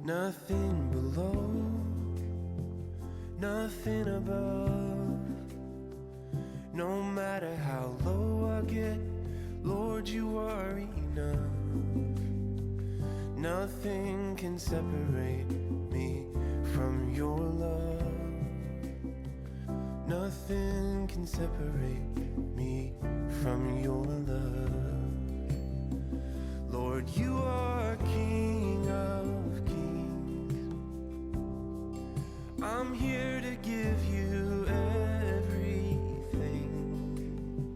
Nothing below, nothing above. No matter how low I get, Lord, you are enough. Nothing can separate me from your love. Nothing can separate me from your love. Lord, you are King of kings. I'm here to give you everything.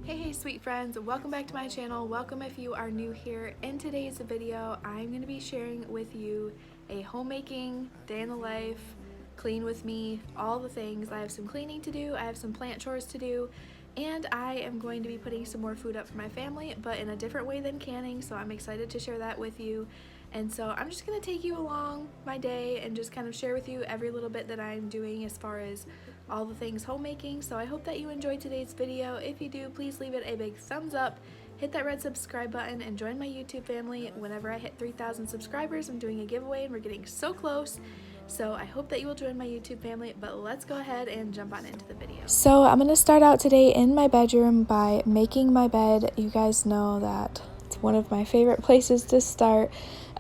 Hey sweet friends, welcome back to my channel. Welcome if you are new here. In today's video, I'm going to be sharing with you a homemaking day in the life, clean with me, all the things. I have some cleaning to do, I have some plant chores to do, and I am going to be putting some more food up for my family, but in a different way than canning, so I'm excited to share that with you. And so I'm just going to take you along my day and just kind of share with you every little bit that I'm doing as far as all the things homemaking. So I hope that you enjoyed today's video. If you do, please leave it a big thumbs up, hit that red subscribe button, and join my YouTube family. Whenever I hit 3,000 subscribers, I'm doing a giveaway and we're getting so close. So I hope that you will join my YouTube family, but let's go ahead and jump on into the video. So I'm going to start out today in my bedroom by making my bed. You guys know that it's one of my favorite places to start.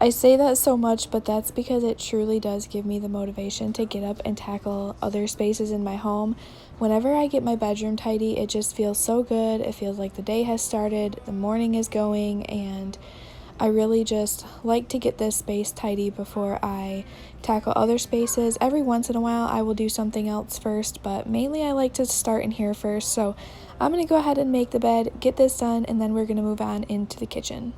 I say that so much, but that's because it truly does give me the motivation to get up and tackle other spaces in my home. Whenever I get my bedroom tidy, it just feels so good. It feels like the day has started, the morning is going, and I really just like to get this space tidy before I tackle other spaces. Every once in a while I will do something else first, but mainly I like to start in here first. So I'm going to go ahead and make the bed, get this done, and then we're going to move on into the kitchen.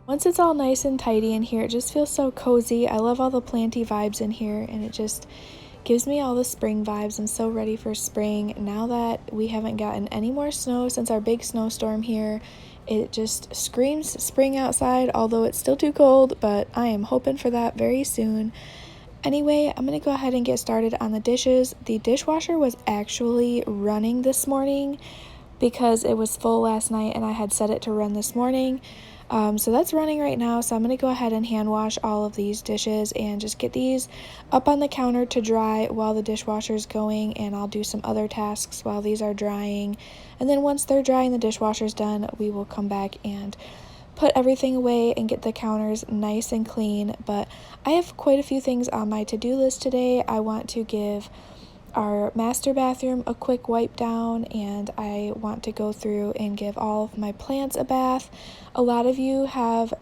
Once it's all nice and tidy in here, it just feels so cozy. I love all the planty vibes in here, and it just gives me all the spring vibes. I'm so ready for spring. Now that we haven't gotten any more snow since our big snowstorm here, it just screams spring outside, although it's still too cold, but I am hoping for that very soon. Anyway, I'm going to go ahead and get started on the dishes. The dishwasher was actually running this morning because it was full last night and I had set it to run this morning. So that's running right now, so I'm going to go ahead and hand wash all of these dishes and just get these up on the counter to dry while the dishwasher's going, and I'll do some other tasks while these are drying. And then once they're dry and the dishwasher's done, we will come back and put everything away and get the counters nice and clean. But I have quite a few things on my to-do list today. I want to give our master bathroom a quick wipe down, and I want to go through and give all of my plants a bath. A lot of you have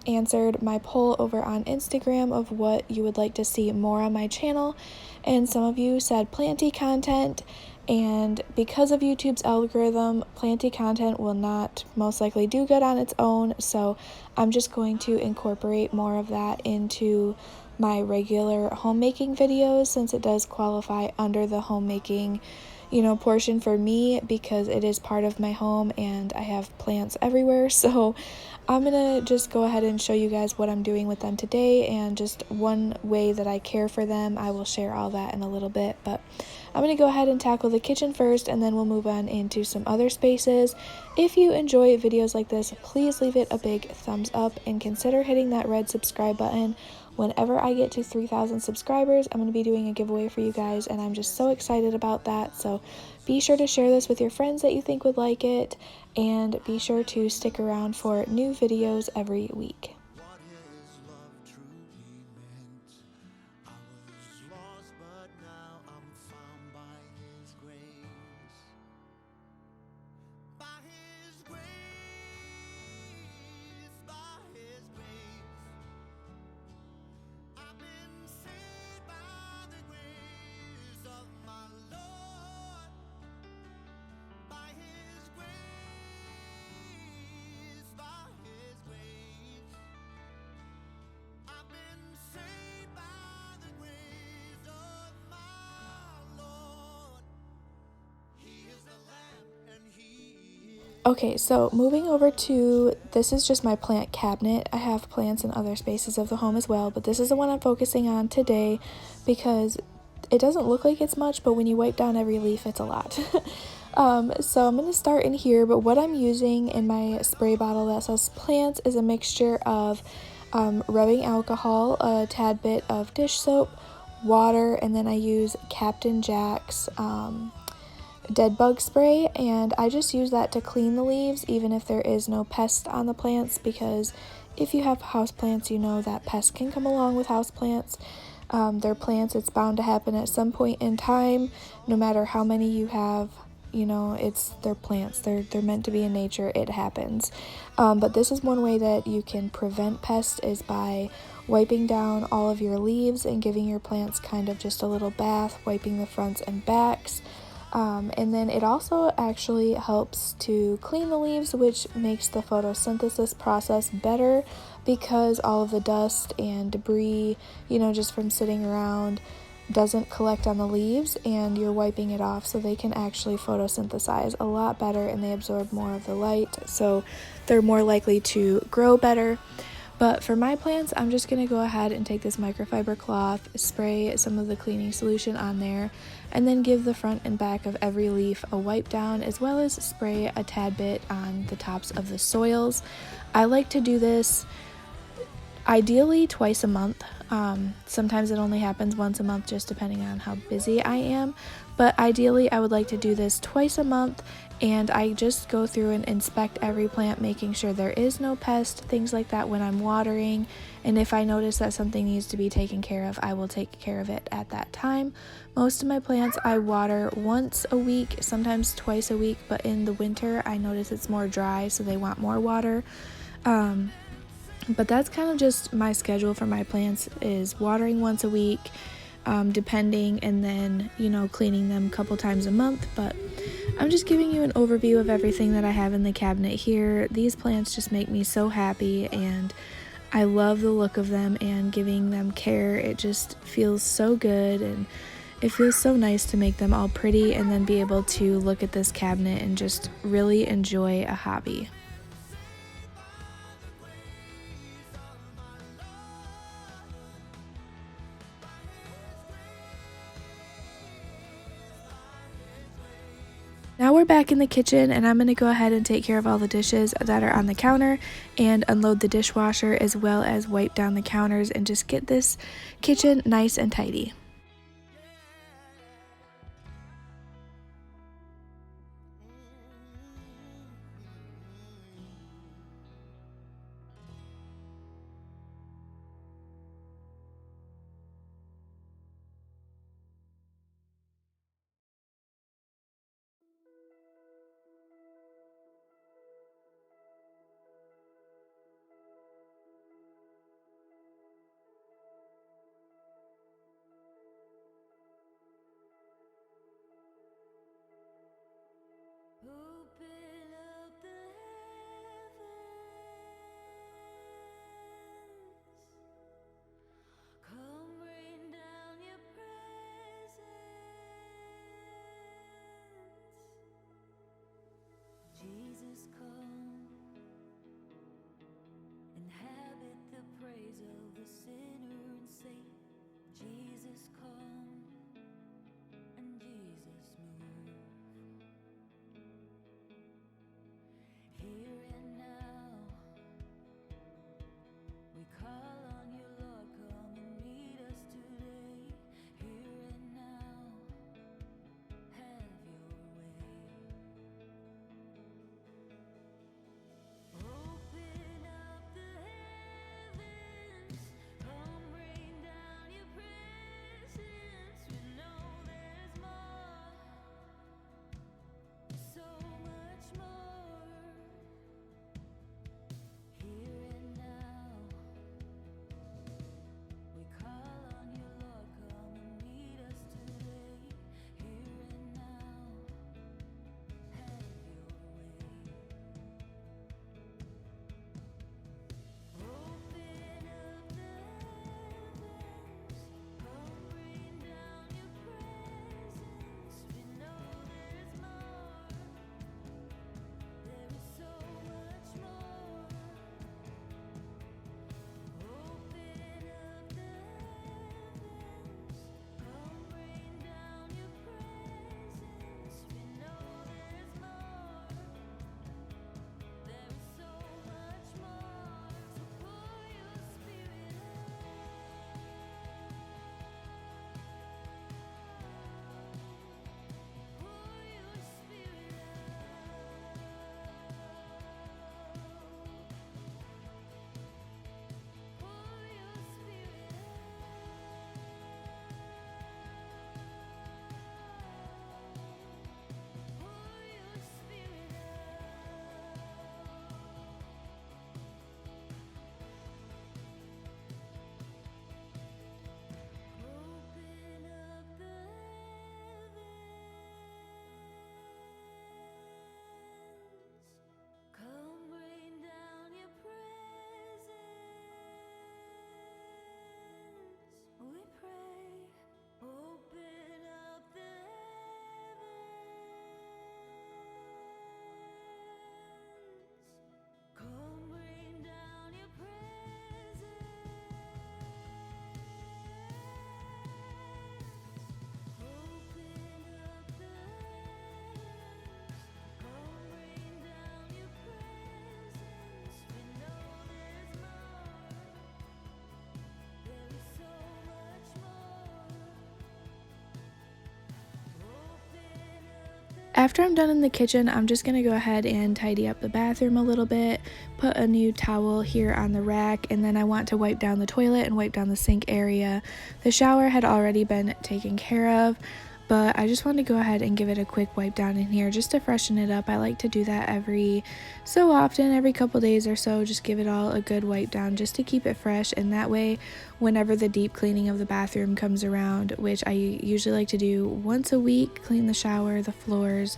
answered my poll over on Instagram of what you would like to see more on my channel, and some of you said planty content, and because of YouTube's algorithm, planty content will not most likely do good on its own, so I'm just going to incorporate more of that into my regular homemaking videos, since it does qualify under the homemaking, portion for me, because it is part of my home and I have plants everywhere. So I'm gonna just go ahead and show you guys what I'm doing with them today, and just one way that I care for them. I will share all that in a little bit, but I'm gonna go ahead and tackle the kitchen first, and then we'll move on into some other spaces. If you enjoy videos like this, please leave it a big thumbs up and consider hitting that red subscribe button. Whenever I get to 3,000 subscribers, I'm going to be doing a giveaway for you guys, and I'm just so excited about that. So be sure to share this with your friends that you think would like it, and be sure to stick around for new videos every week. Okay, so moving over to, this is just my plant cabinet. I have plants in other spaces of the home as well, but this is the one I'm focusing on today because it doesn't look like it's much, but when you wipe down every leaf, it's a lot. So I'm going to start in here, but what I'm using in my spray bottle that says plants is a mixture of rubbing alcohol, a tad bit of dish soap, water, and then I use Captain Jack's dead bug spray, and I just use that to clean the leaves even if there is no pest on the plants, because if you have houseplants, you know that pests can come along with houseplants. They're plants, it's bound to happen at some point in time, no matter how many you have. You know, they're plants, they're meant to be in nature, it happens. But this is one way that you can prevent pests, is by wiping down all of your leaves and giving your plants kind of just a little bath, wiping the fronts and backs. And then it also actually helps to clean the leaves, which makes the photosynthesis process better, because all of the dust and debris, just from sitting around, doesn't collect on the leaves, and you're wiping it off, so they can actually photosynthesize a lot better and they absorb more of the light, so they're more likely to grow better. But for my plants, I'm just going to go ahead and take this microfiber cloth, spray some of the cleaning solution on there, and then give the front and back of every leaf a wipe down, as well as spray a tad bit on the tops of the soils. I like to do this ideally twice a month. Sometimes it only happens once a month, just depending on how busy I am. But ideally, I would like to do this twice a month, and I just go through and inspect every plant, making sure there is no pest, things like that when I'm watering. And if I notice that something needs to be taken care of, I will take care of it at that time. Most of my plants I water once a week, sometimes twice a week, but in the winter I notice it's more dry, so they want more water. But that's kind of just my schedule for my plants, is watering once a week, depending, and then, cleaning them a couple times a month. But I'm just giving you an overview of everything that I have in the cabinet here. These plants just make me so happy, and I love the look of them and giving them care. It just feels so good, and it feels so nice to make them all pretty and then be able to look at this cabinet and just really enjoy a hobby. Now we're back in the kitchen, and I'm going to go ahead and take care of all the dishes that are on the counter and unload the dishwasher, as well as wipe down the counters and just get this kitchen nice and tidy. After I'm done in the kitchen, I'm just going to go ahead and tidy up the bathroom a little bit, put a new towel here on the rack, and then I want to wipe down the toilet and wipe down the sink area. The shower had already been taken care of, but I just wanted to go ahead and give it a quick wipe down in here just to freshen it up. I like to do that every so often, every couple days or so, just give it all a good wipe down just to keep it fresh, and that way whenever the deep cleaning of the bathroom comes around, which I usually like to do once a week, clean the shower, the floors,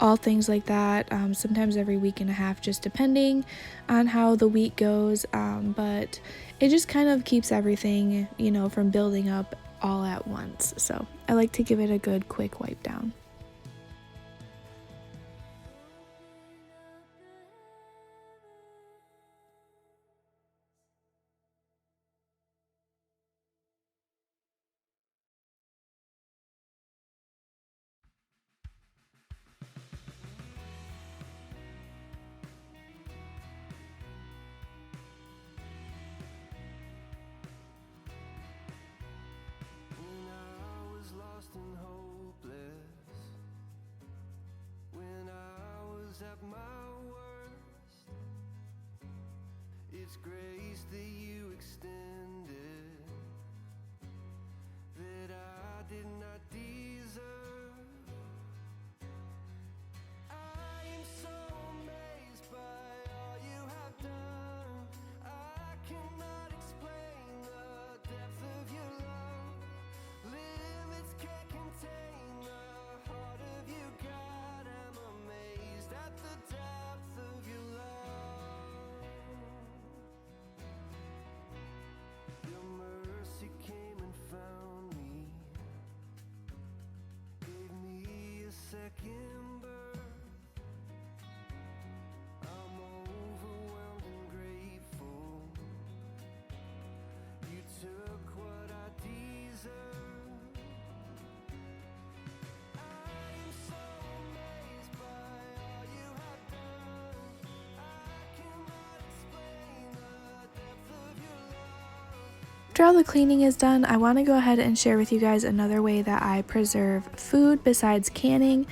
all things like that, sometimes every week and a half, just depending on how the week goes, but it just kind of keeps everything, from building up all at once. So I like to give it a good quick wipe down. When I was lost and hopeless, when I was at my worst, it's grace that you extended that I did not deserve. I am so amazed by all you have done. I cannot explain the depth of your love. Limits can't contain the heart of you, God. I'm amazed at the depth of your love. Your mercy came and found me, gave me a second birth. I'm overwhelmed and grateful. You took what I deserve. I am so amazed by all you have done. I cannot explain the depth of your love. After all the cleaning is done, I want to go ahead and share with you guys another way that I preserve food besides canning.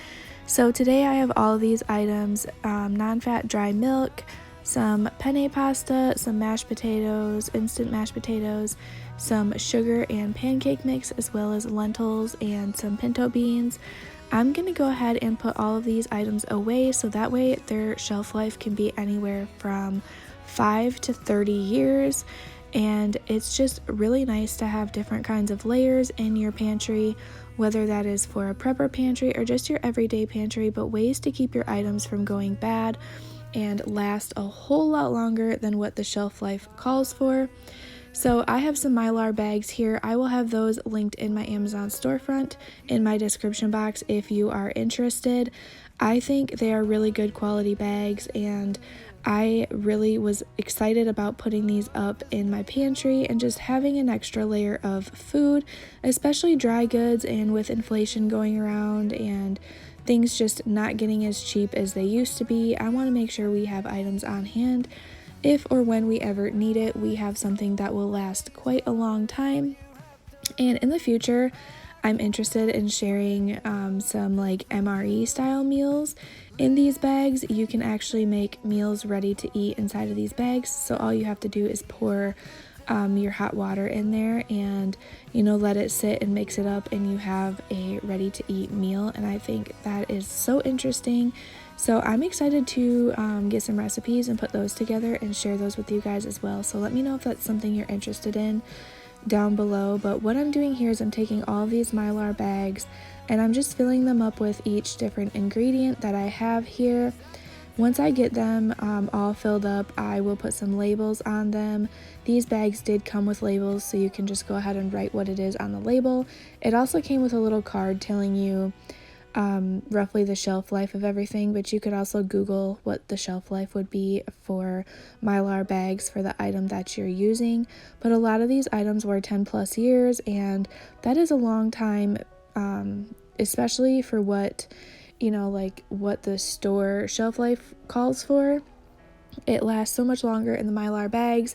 So today I have all of these items, non-fat dry milk, some penne pasta, some mashed potatoes, instant mashed potatoes, some sugar and pancake mix, as well as lentils and some pinto beans. I'm going to go ahead and put all of these items away so that way their shelf life can be anywhere from 5 to 30 years. And it's just really nice to have different kinds of layers in your pantry, whether that is for a prepper pantry or just your everyday pantry, but ways to keep your items from going bad and last a whole lot longer than what the shelf life calls for. So I have some Mylar bags here. I will have those linked in my Amazon storefront in my description box if you are interested. I think they are really good quality bags, and I really was excited about putting these up in my pantry and just having an extra layer of food, especially dry goods, and with inflation going around and things just not getting as cheap as they used to be. I want to make sure we have items on hand. If or when we ever need it, we have something that will last quite a long time. And in the future, I'm interested in sharing some like MRE style meals in these bags. You can actually make meals ready to eat inside of these bags. So all you have to do is pour your hot water in there and let it sit and mix it up, and you have a ready to eat meal. And I think that is so interesting. So I'm excited to get some recipes and put those together and share those with you guys as well. So let me know if that's something you're interested in down below. But what I'm doing here is I'm taking all of these Mylar bags and I'm just filling them up with each different ingredient that I have here. Once I get them all filled up, I will put some labels on them. These bags did come with labels, so you can just go ahead and write what it is on the label. It also came with a little card telling you roughly the shelf life of everything, but you could also Google what the shelf life would be for Mylar bags for the item that you're using. But a lot of these items were 10 plus years, and that is a long time, especially for what what the store shelf life calls for. It lasts so much longer in the Mylar bags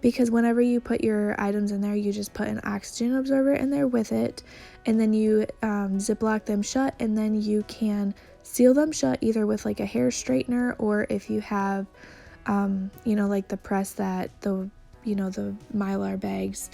because whenever you put your items in there, you just put an oxygen absorber in there with it, and then you ziplock them shut, and then you can seal them shut either with like a hair straightener, or if you have, like the press that the Mylar bags.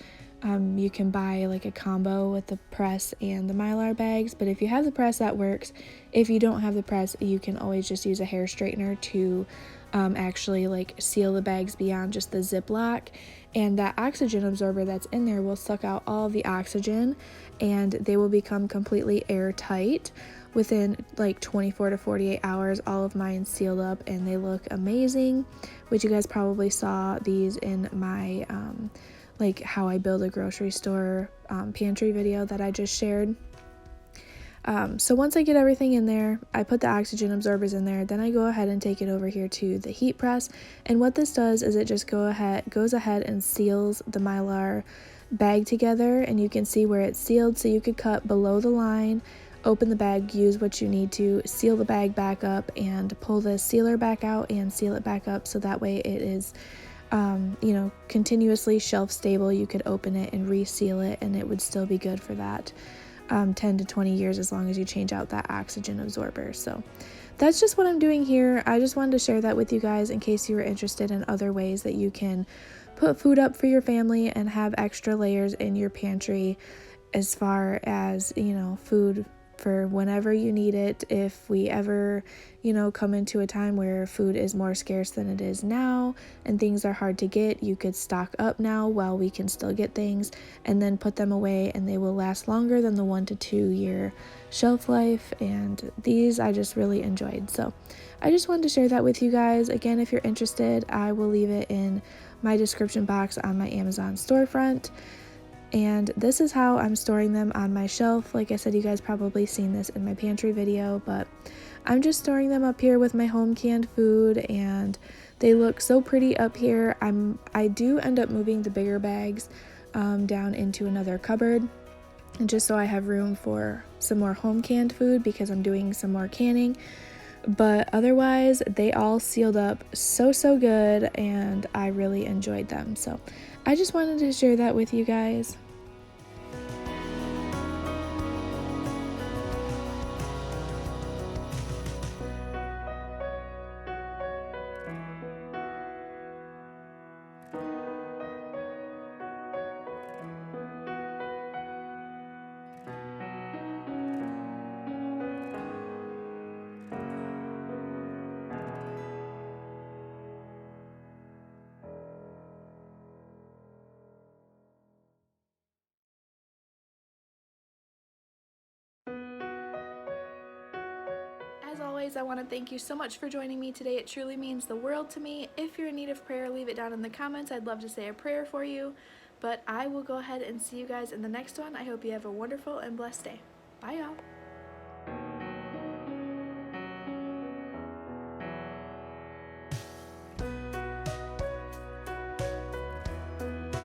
You can buy like a combo with the press and the Mylar bags, but if you have the press, that works. If you don't have the press, you can always just use a hair straightener to actually like seal the bags beyond just the Ziploc, and that oxygen absorber that's in there will suck out all of the oxygen and they will become completely airtight within like 24 to 48 hours. All of mine sealed up and they look amazing, which you guys probably saw these in my like how I build a grocery store pantry video that I just shared. So once I get everything in there, I put the oxygen absorbers in there, then I go ahead and take it over here to the heat press. And what this does is it just goes ahead and seals the Mylar bag together, and you can see where it's sealed, so you could cut below the line, open the bag, use what you need to, seal the bag back up, and pull the sealer back out and seal it back up, so that way it is continuously shelf stable. You could open it and reseal it and it would still be good for that 10 to 20 years, as long as you change out that oxygen absorber. So that's just what I'm doing here. I just wanted to share that with you guys in case you were interested in other ways that you can put food up for your family and have extra layers in your pantry, as far as food for whenever you need it. If we ever come into a time where food is more scarce than it is now and things are hard to get, you could stock up now while we can still get things, and then put them away, and they will last longer than the 1 to 2 year shelf life. And these I just really enjoyed, so I just wanted to share that with you guys. Again, if you're interested, I will leave it in my description box on my Amazon storefront. And this is how I'm storing them on my shelf. Like I said, you guys probably seen this in my pantry video, but I'm just storing them up here with my home canned food, and they look so pretty up here. I do end up moving the bigger bags down into another cupboard, and just so I have room for some more home canned food, because I'm doing some more canning. But otherwise, they all sealed up so good, and I really enjoyed them. So I just wanted to share that with you guys. As always, I want to thank you so much for joining me today. It truly means the world to me. If you're in need of prayer, leave it down in the comments. I'd love to say a prayer for you. But I will go ahead and see you guys in the next one. I hope you have a wonderful and blessed day. Bye, y'all.